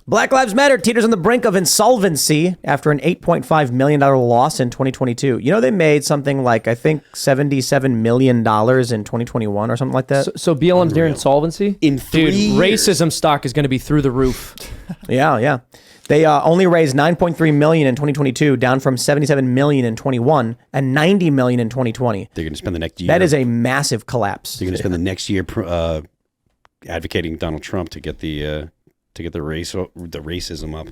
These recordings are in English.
Black Lives Matter teeters on the brink of insolvency after an $8.5 million loss in 2022. You know, they made something like, I think, $77 million in 2021 or something like that. So BLM's near insolvency? In 3 years. Racism stock is going to be through the roof. Yeah. They only raised $9.3 million in 2022, down from $77 million in 21 and $90 million in 2020. They're going to spend the next year. That is a massive collapse. They're going to spend the next year advocating Donald Trump to get the racism up.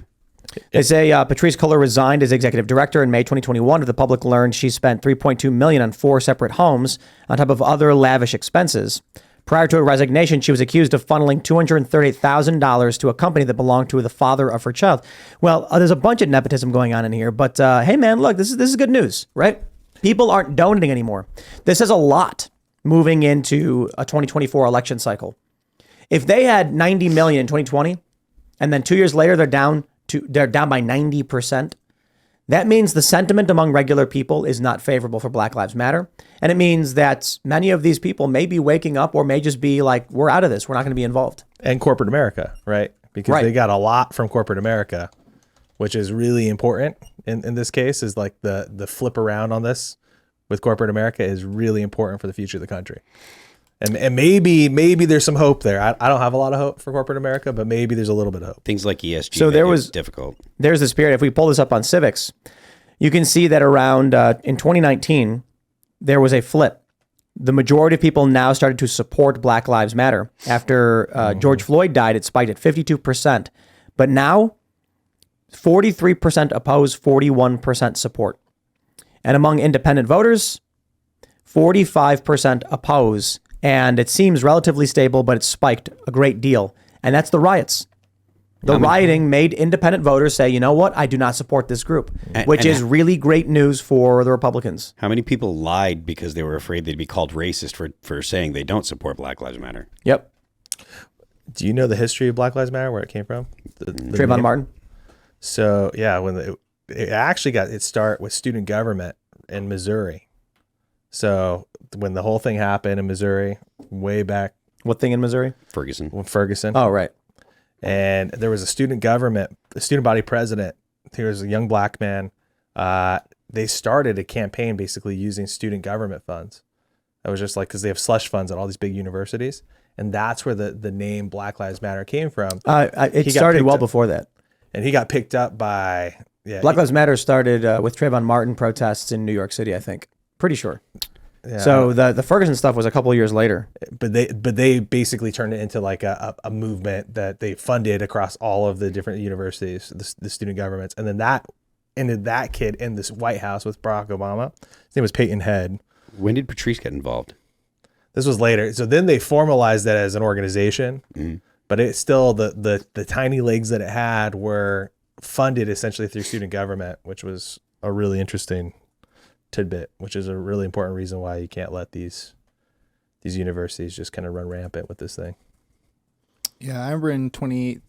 They say Patrisse Cullors resigned as executive director in May 2021. The public learned she spent $3.2 million on 4 separate homes on top of other lavish expenses. Prior to her resignation, she was accused of funneling $238,000 to a company that belonged to the father of her child. Well, there's a bunch of nepotism going on in here, but hey, man, look, this is good news, right? People aren't donating anymore. This is a lot moving into a 2024 election cycle. If they had 90 million in 2020, and then 2 years later they're down by 90%, that means the sentiment among regular people is not favorable for Black Lives Matter. And it means that many of these people may be waking up or may just be like, we're out of this. We're not going to be involved. And corporate America, right? Because they got a lot from corporate America, which is really important in this case, is like the flip around on this with corporate America is really important for the future of the country. And maybe there's some hope there. I don't have a lot of hope for corporate America, but maybe there's a little bit of hope. Things like ESG. So there was difficult. There's this period. If we pull this up on Civics, you can see that around in 2019, there was a flip. The majority of people now started to support Black Lives Matter. After George Floyd died, it spiked at 52%. But now, 43% oppose, 41% support. And among independent voters, 45% oppose. And it seems relatively stable, but it's spiked a great deal. And that's the riots. The rioting made independent voters say, you know what, I do not support this group, which is really great news for the Republicans. How many people lied because they were afraid they'd be called racist for saying they don't support Black Lives Matter? Yep. Do you know the history of Black Lives Matter, where it came from? Trayvon Martin? So, yeah, when it actually got its start with student government in Missouri. So when the whole thing happened in Missouri, way back. What thing in Missouri? Ferguson. Oh, right. And there was a student body president. He was a young black man. They started a campaign basically using student government funds. That was just like, because they have slush funds at all these big universities. And that's where the name Black Lives Matter came from. It started well before that. And he got picked up by... Black Lives Matter started with Trayvon Martin protests in New York City, I think. Pretty sure. Yeah. So the Ferguson stuff was a couple of years later. But they basically turned it into like a movement that they funded across all of the different universities, the student governments. And then that ended that kid in this White House with Barack Obama. His name was Peyton Head. When did Patrisse get involved? This was later. So then they formalized that as an organization. Mm. But it's still the tiny legs that it had were funded essentially through student government, which was a really interesting tidbit, which is a really important reason why you can't let these universities just kind of run rampant with this thing. Yeah, I remember in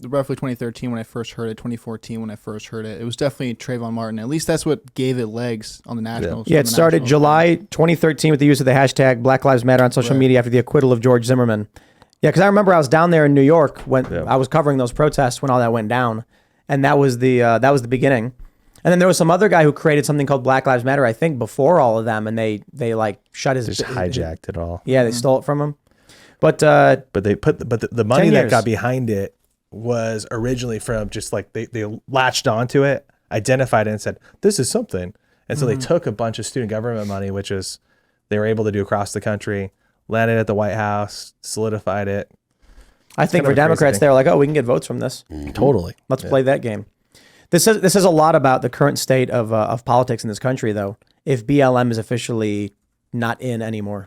roughly 2013 when I first heard it, 2014 when I first heard it. It was definitely Trayvon Martin. At least that's what gave it legs on the national. Yeah, it started July 2013 with the use of the hashtag Black Lives Matter on social media after the acquittal of George Zimmerman. Yeah, because I remember I was down there in New York when I was covering those protests when all that went down, and that was the beginning. And then there was some other guy who created something called Black Lives Matter, I think, before all of them, and they like shut his... Just hijacked it all. Yeah, they stole it from him. But the money that got behind it was originally from just like they latched onto it, identified it, and said, this is something. And so they took a bunch of student government money, which is they were able to do across the country, landed at the White House, solidified it. I think for Democrats, they're like, oh, we can get votes from this. Mm-hmm. Totally. Let's play that game. This says a lot about the current state of politics in this country, though. If BLM is officially not in anymore,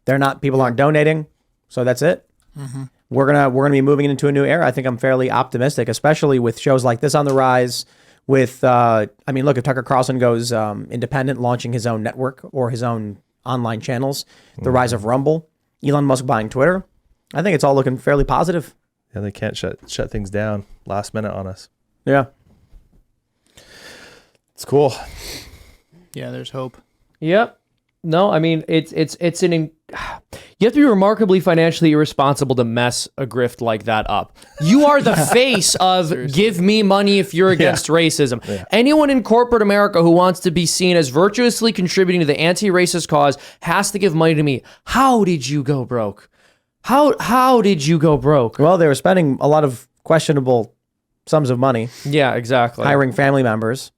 people aren't donating, so that's it. Mm-hmm. We're gonna be moving into a new era. I think I'm fairly optimistic, especially with shows like this on the rise. With look, if Tucker Carlson goes independent, launching his own network or his own online channels, the rise of Rumble, Elon Musk buying Twitter, I think it's all looking fairly positive. Yeah, they can't shut things down last minute on us. Yeah. It's cool. Yeah, there's hope. Yep. No, I mean, You have to be remarkably financially irresponsible to mess a grift like that up. You are the face of give me money if you're against racism. Yeah. Anyone in corporate America who wants to be seen as virtuously contributing to the anti-racist cause has to give money to me. How did you go broke? How did you go broke? Well, they were spending a lot of questionable sums of money. Yeah, exactly. Hiring family members.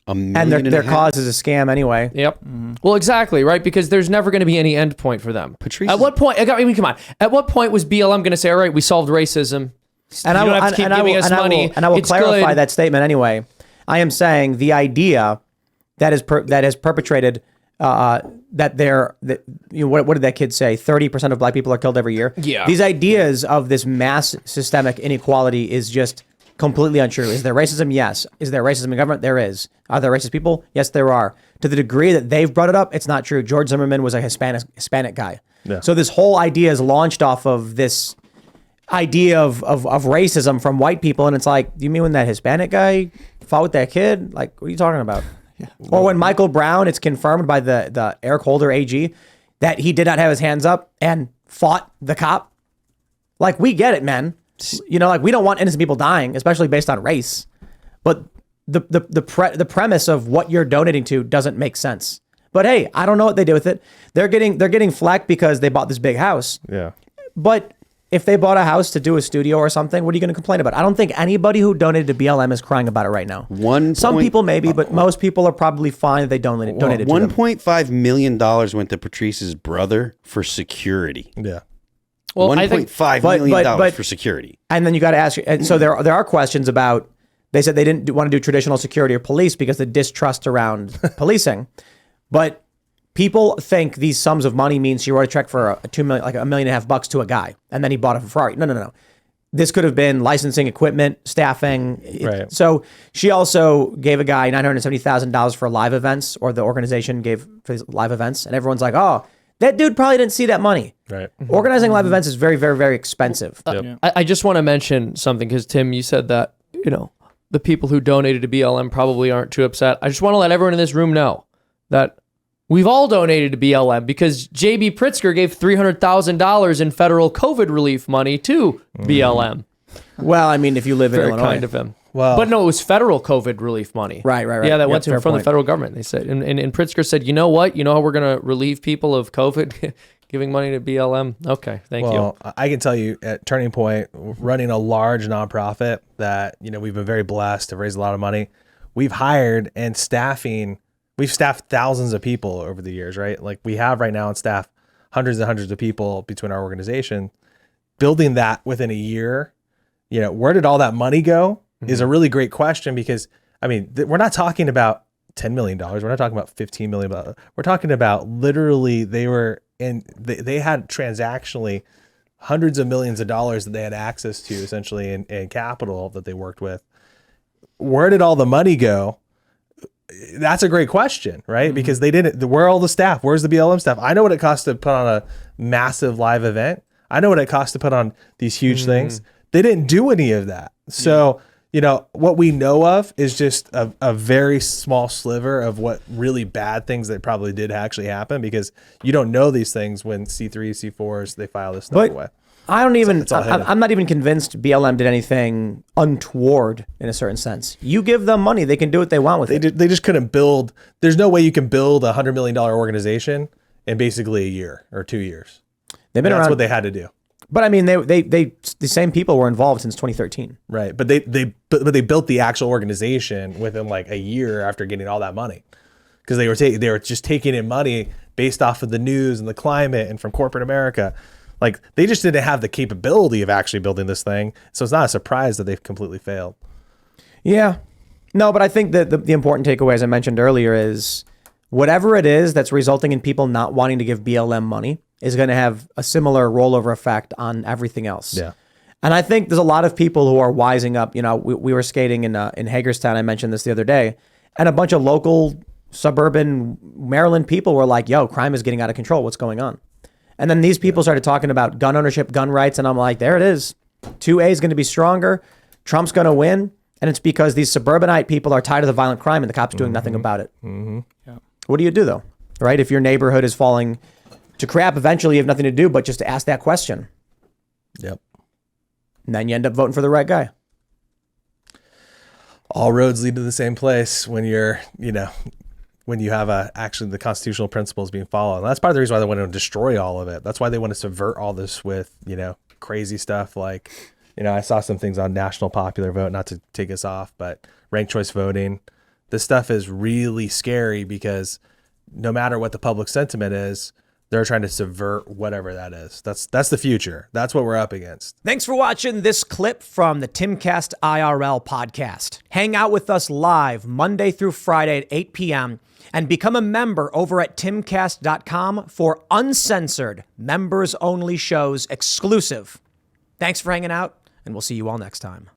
And their cause is a scam anyway. Yep. Mm-hmm. Well, exactly, right? Because there's never going to be any end point for them. Patrice, at what point? I mean, come on. At what point was BLM going to say, "All right, we solved racism"? And I will have to keep giving us money. And I will clarify that statement anyway. I am saying the idea that is perpetrated. What did that kid say? 30% of black people are killed every year. Yeah. These ideas of this mass systemic inequality is just completely untrue. Is there racism? Yes. Is there racism in government? There is. Are there racist people? Yes, there are. To the degree that they've brought it up, it's not true. George Zimmerman was a Hispanic guy. Yeah. So this whole idea is launched off of this idea of racism from white people. And it's like, you mean when that Hispanic guy fought with that kid? Like, what are you talking about? Yeah. Or when Michael Brown, it's confirmed by the Eric Holder AG that he did not have his hands up and fought the cop. Like, we get it, man. You know, like, we don't want innocent people dying, especially based on race. But the premise of what you're donating to doesn't make sense. But hey, I don't know what they did with it. They're getting flack because they bought this big house. Yeah. But if they bought a house to do a studio or something, what are you going to complain about? I don't think anybody who donated to BLM is crying about it right now. Some people maybe, but most people are probably fine that they donated to them. $1.5 million went to Patrice's brother for security. Yeah. Well, $1.5 million for security. And then you got to ask, and so there are questions about, they said they didn't want to do traditional security or police because the distrust around policing. But people think these sums of money means she wrote a check for $2 million, like $1.5 million to a guy, and then he bought a Ferrari. No. This could have been licensing, equipment, staffing. Right. So she also gave a guy $970,000 for live events, or the organization gave for these live events, and everyone's like, oh, that dude probably didn't see that money. Right. Organizing live events is very, very, very expensive. I just want to mention something because Tim, you said that, the people who donated to BLM probably aren't too upset. I just want to let everyone in this room know that we've all donated to BLM because J.B. Pritzker gave $300,000 in federal COVID relief money to BLM. Well, I mean, if you live in Very Illinois. kind of him. Well, but no, it was federal COVID relief money. Right. Yeah, that went to from the federal government. They said, and Pritzker said, you know what? You know how we're going to relieve people of COVID? Giving money to BLM. Okay, thank you. Well, I can tell you at Turning Point, running a large nonprofit that, we've been very blessed to raise a lot of money. We've hired and we've staffed thousands of people over the years, right? Like we have right now on staff hundreds and hundreds of people between our organization. Building that within a year, where did all that money go is a really great question because, we're not talking about $10 million. We're not talking about $15 million. We're talking about literally they had transactionally hundreds of millions of dollars that they had access to essentially in capital that they worked with. Where did all the money go? That's a great question, right? Mm-hmm. Because they didn't, where are all the staff? Where's the BLM staff? I know what it costs to put on a massive live event. I know what it costs to put on these huge things. They didn't do any of that. So, what we know of is just a very small sliver of what really bad things that probably did actually happen because you don't know these things when C3s, C4s, they file this stuff away. I don't even, I'm not even convinced BLM did anything untoward in a certain sense. You give them money, they can do what they want with it. They just couldn't build, there's no way you can build a $100 million organization in basically a year or 2 years. They've been around. That's what they had to do. But I mean, they the same people were involved since 2013. Right. But they built the actual organization within like a year after getting all that money. Because they were just taking in money based off of the news and the climate and from corporate America. Like they just didn't have the capability of actually building this thing. So it's not a surprise that they've completely failed. Yeah. No, but I think that the important takeaway, as I mentioned earlier, is whatever it is that's resulting in people not wanting to give BLM money is going to have a similar rollover effect on everything else. Yeah. And I think there's a lot of people who are wising up. We were skating in Hagerstown. I mentioned this the other day, and a bunch of local suburban Maryland people were like, yo, crime is getting out of control. What's going on? And then these people started talking about gun ownership, gun rights. And I'm like, there it is. 2A is going to be stronger. Trump's going to win. And it's because these suburbanite people are tired of the violent crime and the cops doing nothing about it. Mm-hmm. Yeah. What do you do though? Right? If your neighborhood is falling to crap, eventually you have nothing to do but just to ask that question. Yep. And then you end up voting for the right guy. All roads lead to the same place when you're, when you have actually the constitutional principles being followed. And that's part of the reason why they want to destroy all of it. That's why they want to subvert all this with, crazy stuff like, I saw some things on national popular vote, not to take us off, but ranked choice voting. This stuff is really scary because no matter what the public sentiment is, they're trying to subvert whatever that is. That's the future. That's what we're up against. Thanks for watching this clip from the Timcast IRL podcast. Hang out with us live Monday through Friday at 8 p.m. and become a member over at timcast.com for uncensored, members-only shows exclusive. Thanks for hanging out, and we'll see you all next time.